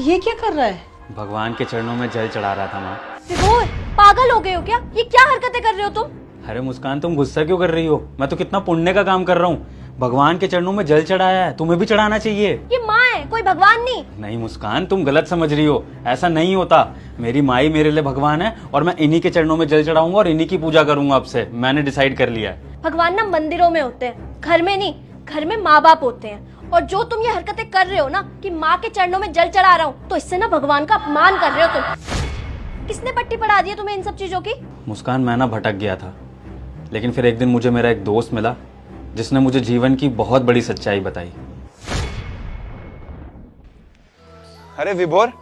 ये क्या कर रहा है? भगवान के चरणों में जल चढ़ा रहा था माँ। विभोर, पागल हो गए हो क्या? ये क्या हरकतें कर रहे हो तुम? अरे मुस्कान, तुम गुस्सा क्यों कर रही हो? मैं तो कितना पुण्य का काम कर रहा हूँ। भगवान के चरणों में जल चढ़ाया है, तुम्हें भी चढ़ाना चाहिए। ये माँ है, कोई भगवान नहीं। नहीं मुस्कान, तुम गलत समझ रही हो। ऐसा नहीं होता। मेरी माई मेरे लिए भगवान है और मैं इन्हीं के चरणों में जल चढ़ाऊंगा और इन्हीं की पूजा करूंगा। अब से मैंने डिसाइड कर लिया है। भगवान ना मंदिरों में होते हैं, घर में नहीं। घर में माँ बाप होते हैं। और जो तुम ये हरकतें कर रहे हो ना कि माँ के चरणों में जल चढ़ा रहा हूँ, तो इससे ना भगवान का अपमान कर रहे हो तुम। किसने पट्टी पढ़ा दी है तुम्हें इन सब चीजों की? मुस्कान, मैं ना भटक गया था, लेकिन फिर एक दिन मुझे मेरा एक दोस्त मिला जिसने मुझे जीवन की बहुत बड़ी सच्चाई बताई। अरे विभोर,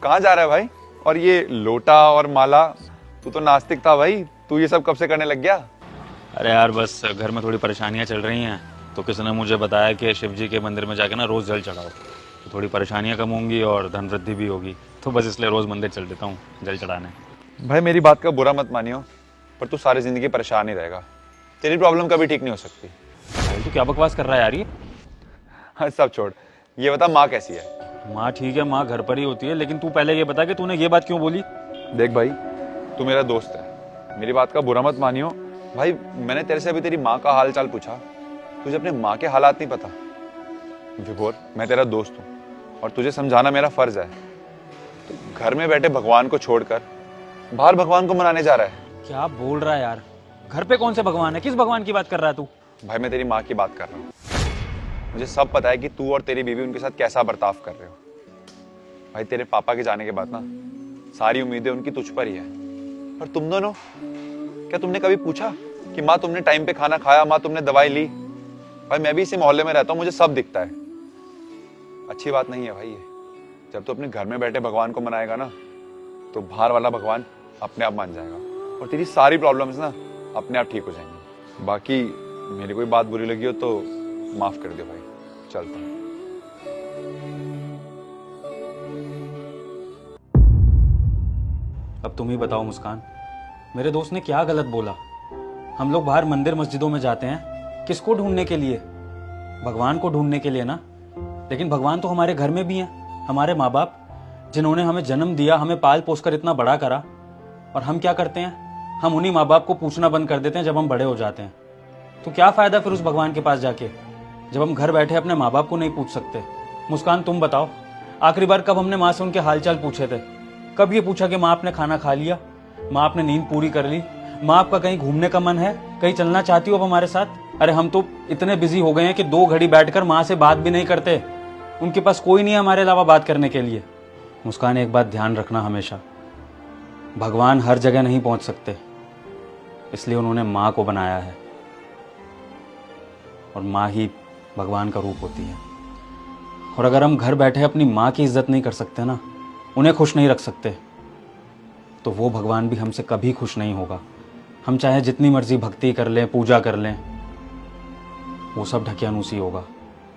कहाँ जा रहा है भाई? और ये लोटा और माला, तू तो नास्तिक था भाई, तू ये सब कब से करने लग गया? अरे यार, बस घर में थोड़ी परेशानियां चल रही हैं, तो किसी ने मुझे बताया कि शिव जी के मंदिर में जाके ना रोज जल चढ़ाओ, तो थोड़ी परेशानियां कम होंगी और धन वृद्धि भी होगी। तो बस इसलिए रोज मंदिर चल देता हूँ जल चढ़ाने। भाई मेरी बात का बुरा मत मानियो, पर तू सारी जिंदगी परेशान ही रहेगा। तेरी प्रॉब्लम कभी ठीक नहीं हो सकती। भाई तू क्या बकवास कर रहा है यार ये? हाँ सब छोड़, ये बता माँ कैसी है? माँ ठीक है, माँ घर पर ही होती है, लेकिन तू पहले ये बता कि तूने ये बात क्यों बोली? देख भाई, तू मेरा दोस्त है, मेरी बात का बुरा मत मानियो। भाई मैंने तेरे से अभी तेरी माँ का हाल चाल पूछा, तुझे अपने माँ के हालात नहीं पता। विभोर, मैं तेरा दोस्त हूँ और तुझे समझाना मेरा फर्ज है। तो घर में बैठे भगवान को छोड़कर बाहर भगवान को मनाने जा रहा है। क्या बोल रहा है यार? घर पे कौन से भगवान है? किस भगवान की बात कर रहा है तू? भाई मैं तेरी माँ की बात कर रहा हूँ। मुझे सब पता है कि तू और तेरी बीवी उनके साथ कैसा बर्ताव कर रहे हो। भाई तेरे पापा के जाने के बाद ना सारी उम्मीदें उनकी तुझ पर ही है। और तुम दोनों, क्या तुमने कभी पूछा कि माँ तुमने टाइम पे खाना खाया, माँ तुमने दवाई ली? भाई मैं भी इसी मोहल्ले में रहता हूँ, मुझे सब दिखता है। अच्छी बात नहीं है भाई ये। जब तू अपने घर में बैठे भगवान को मनाएगा ना, तो बाहर वाला भगवान अपने आप मान जाएगा और तेरी सारी प्रॉब्लम्स ना अपने आप ठीक हो जाएंगी। बाकी मेरी कोई बात बुरी लगी हो तो माफ कर दो भाई, चलता हूँ। अब तुम ही बताओ मुस्कान, मेरे दोस्त ने क्या गलत बोला? हम लोग बाहर मंदिर मस्जिदों में जाते हैं, किसको ढूंढने के लिए? भगवान को ढूंढने के लिए ना। लेकिन भगवान तो हमारे घर में भी हैं, हमारे माँ बाप, जिन्होंने हमें जन्म दिया, हमें पाल पोस कर इतना बड़ा करा। और हम क्या करते हैं? हम उन्हीं माँ बाप को पूछना बंद कर देते हैं जब हम बड़े हो जाते हैं। तो क्या फायदा फिर उस भगवान के पास जाके, जब हम घर बैठे अपने माँ बाप को नहीं पूछ सकते? मुस्कान तुम बताओ, आखिरी बार कब हमने माँ से उनके हालचाल पूछे थे? कब ये पूछा कि माँ आपने खाना खा लिया, माँ आपने नींद पूरी कर ली, माँ आपका कहीं घूमने का मन है, कहीं चलना चाहती हो अब हमारे साथ? अरे हम तो इतने बिजी हो गए हैं कि 2 घड़ी बैठकर माँ से बात भी नहीं करते। उनके पास कोई नहीं है हमारे अलावा बात करने के लिए। मुस्कान, एक बात ध्यान रखना हमेशा, भगवान हर जगह नहीं पहुंच सकते, इसलिए उन्होंने माँ को बनाया है और माँ ही भगवान का रूप होती है। और अगर हम घर बैठे अपनी माँ की इज्जत नहीं कर सकते ना, उन्हें खुश नहीं रख सकते, तो वो भगवान भी हमसे कभी खुश नहीं होगा। हम चाहे जितनी मर्जी भक्ति कर लें, पूजा कर लें, वो सब ढकियानुसी होगा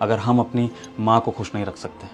अगर हम अपनी माँ को खुश नहीं रख सकते।